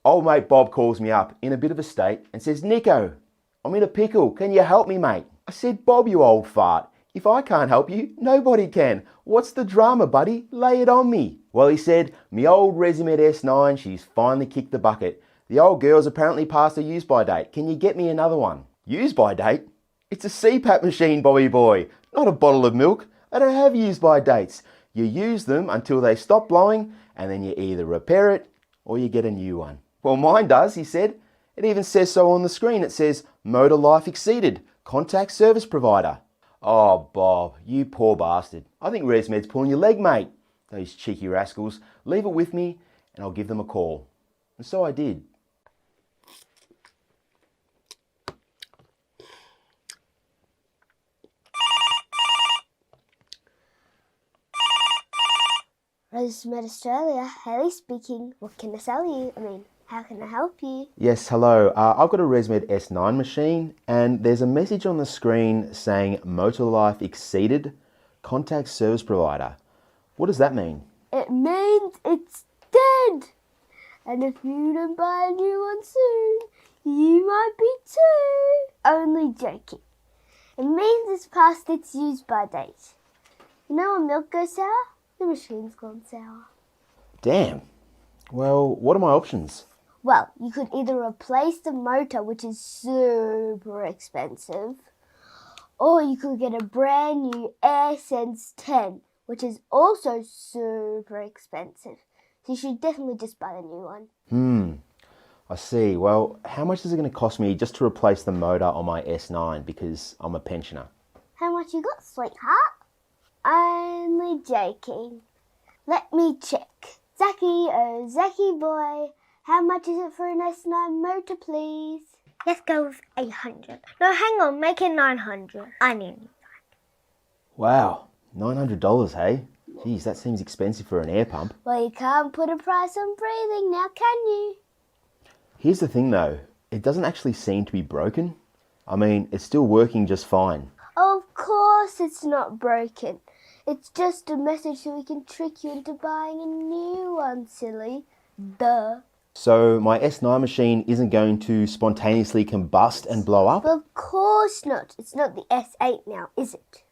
Old mate Bob calls me up in a bit of a state and says, Nico, I'm in a pickle. Can you help me, mate? I said, Bob, you old fart. If I can't help you, nobody can. What's the drama, buddy? Lay it on me. Well, he said, me old ResMed S9, she's finally kicked the bucket. The old girl's apparently past her use-by date. Can you get me another one? Use-by date? It's a CPAP machine, Bobby boy, not a bottle of milk. They don't have use-by dates. You use them until they stop blowing, and then you either repair it or you get a new one. Well, mine does, he said. It even says so on the screen. It says, motor life exceeded. Contact service provider. Oh, Bob, you poor bastard. I think ResMed's pulling your leg, mate. Those cheeky rascals. Leave it with me and I'll give them a call. And so I did. ResMed Australia, Hailey speaking. What can I sell you? How can I help you? Yes, hello. I've got a ResMed S9 machine and there's a message on the screen saying motor life exceeded, contact service provider. What does that mean? It means it's dead. And if you don't buy a new one soon, you might be too. Only joking. It means it's past its use-by date. You know when milk goes sour? The machine's gone sour. Damn. Well, what are my options? Well, you could either replace the motor, which is super expensive, or you could get a brand new AirSense 10, which is also super expensive. So you should definitely just buy the new one. I see. Well, how much is it going to cost me just to replace the motor on my S9 because I'm a pensioner? How much you got, sweetheart? Only joking. Let me check. Zacky, oh Zacky boy, how much is it for an S9 motor, please? Let's go with 800. No, hang on, make it 900. I need it. Wow, $900, hey? Geez, that seems expensive for an air pump. Well, you can't put a price on breathing now, can you? Here's the thing though, it doesn't actually seem to be broken. It's still working just fine. Of course it's not broken. It's just a message so we can trick you into buying a new one, silly. Duh. So my S9 machine isn't going to spontaneously combust and blow up? Of course not. It's not the S8 now, is it?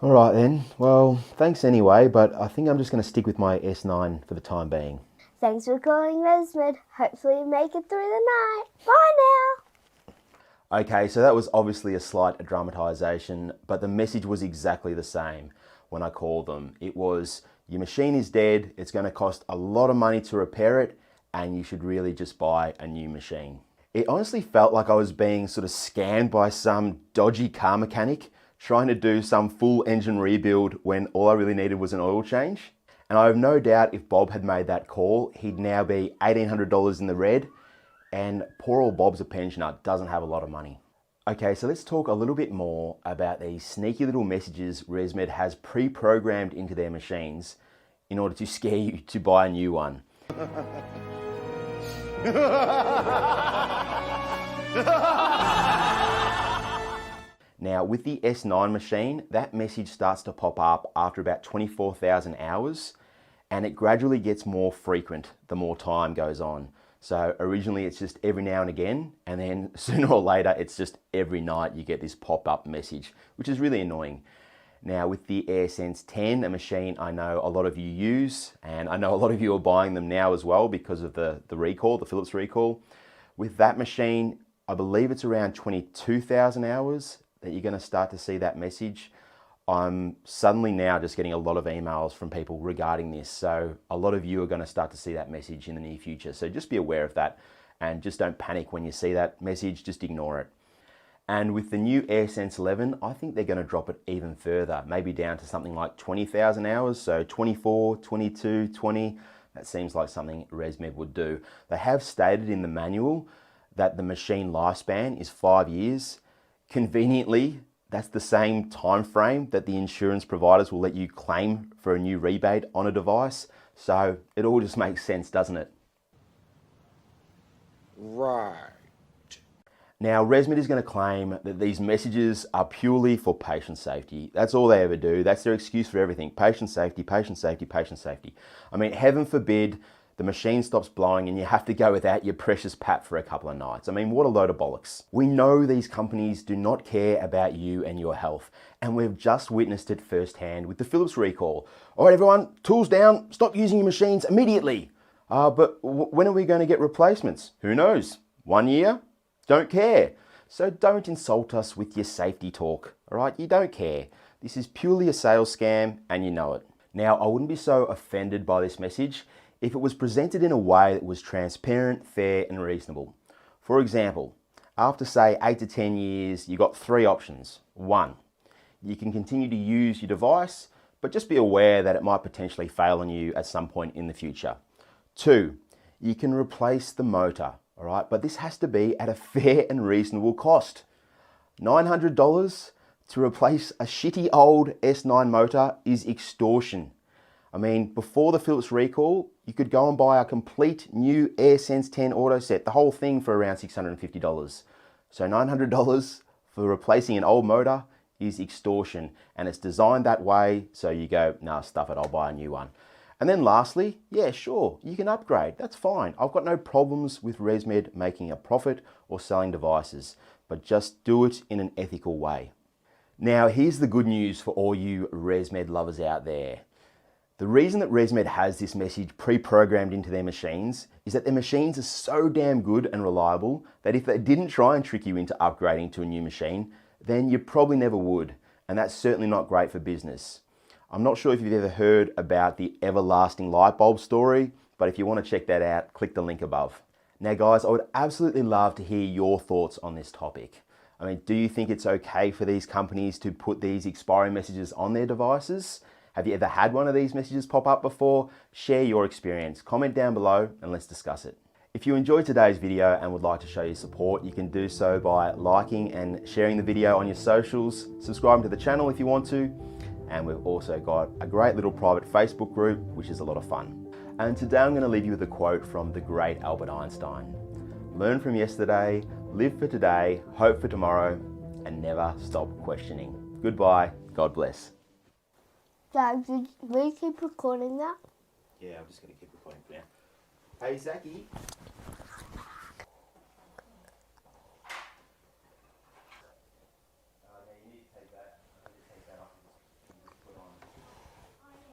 All right then. Well, thanks anyway, but I think I'm just going to stick with my S9 for the time being. Thanks for calling ResMed. Hopefully you make it through the night. Bye now. Okay, so that was obviously a slight dramatisation, but the message was exactly the same when I called them. It was, your machine is dead, it's going to cost a lot of money to repair it, and you should really just buy a new machine. It honestly felt like I was being sort of scammed by some dodgy car mechanic trying to do some full engine rebuild when all I really needed was an oil change. And I have no doubt if Bob had made that call, he'd now be $1,800 in the red, and poor old Bob's a pensioner, doesn't have a lot of money. Okay, so let's talk a little bit more about these sneaky little messages ResMed has pre-programmed into their machines in order to scare you to buy a new one. Now, with the S9 machine, that message starts to pop up after about 24,000 hours, and it gradually gets more frequent the more time goes on. So originally it's just every now and again, and then sooner or later it's just every night you get this pop-up message, which is really annoying. Now with the AirSense 10, a machine I know a lot of you use, and I know a lot of you are buying them now as well because of the recall, the Philips recall. With that machine, I believe it's around 22,000 hours that you're going to start to see that message. I'm suddenly now just getting a lot of emails from people regarding this. So a lot of you are going to start to see that message in the near future. So just be aware of that and just don't panic when you see that message, just ignore it. And with the new AirSense 11, I think they're going to drop it even further, maybe down to something like 20,000 hours. So 24, 22, 20, that seems like something ResMed would do. They have stated in the manual that the machine lifespan is 5 years. Conveniently, that's the same time frame that the insurance providers will let you claim for a new rebate on a device. So it all just makes sense, doesn't it? Right. Now, ResMed is going to claim that these messages are purely for patient safety. That's all they ever do. That's their excuse for everything. Patient safety, patient safety, patient safety. Heaven forbid the machine stops blowing and you have to go without your precious PAP for a couple of nights. I mean, what a load of bollocks. We know these companies do not care about you and your health, and we've just witnessed it firsthand with the Philips recall. All right, everyone, tools down, stop using your machines immediately. But when are we going to get replacements? Who knows? 1 year? Don't care. So don't insult us with your safety talk, all right? You don't care. This is purely a sales scam and you know it. Now, I wouldn't be so offended by this message if it was presented in a way that was transparent, fair and reasonable. For example, after say 8 to 10 years, you got 3 options. 1, you can continue to use your device, but just be aware that it might potentially fail on you at some point in the future. 2, you can replace the motor, all right? But this has to be at a fair and reasonable cost. $900 to replace a shitty old S9 motor is extortion. I mean, before the Philips recall, you could go and buy a complete new AirSense 10 auto set, the whole thing for around $650. So $900 for replacing an old motor is extortion, and it's designed that way so you go, nah, stuff it, I'll buy a new one. And then lastly, yeah, sure, you can upgrade, that's fine. I've got no problems with ResMed making a profit or selling devices, but just do it in an ethical way. Now, here's the good news for all you ResMed lovers out there. The reason that ResMed has this message pre-programmed into their machines is that their machines are so damn good and reliable that if they didn't try and trick you into upgrading to a new machine, then you probably never would. And that's certainly not great for business. I'm not sure if you've ever heard about the everlasting light bulb story, but if you want to check that out, click the link above. Now guys, I would absolutely love to hear your thoughts on this topic. I mean, do you think it's okay for these companies to put these expiry messages on their devices? Have you ever had one of these messages pop up before? Share your experience. Comment down below and let's discuss it. If you enjoyed today's video and would like to show your support, you can do so by liking and sharing the video on your socials, subscribing to the channel if you want to, and we've also got a great little private Facebook group, which is a lot of fun. And today I'm going to leave you with a quote from the great Albert Einstein. Learn from yesterday, live for today, hope for tomorrow, and never stop questioning. Goodbye, God bless. Dad, will you keep recording that? Yeah, I'm just going to keep recording for now. Hey, Zachy.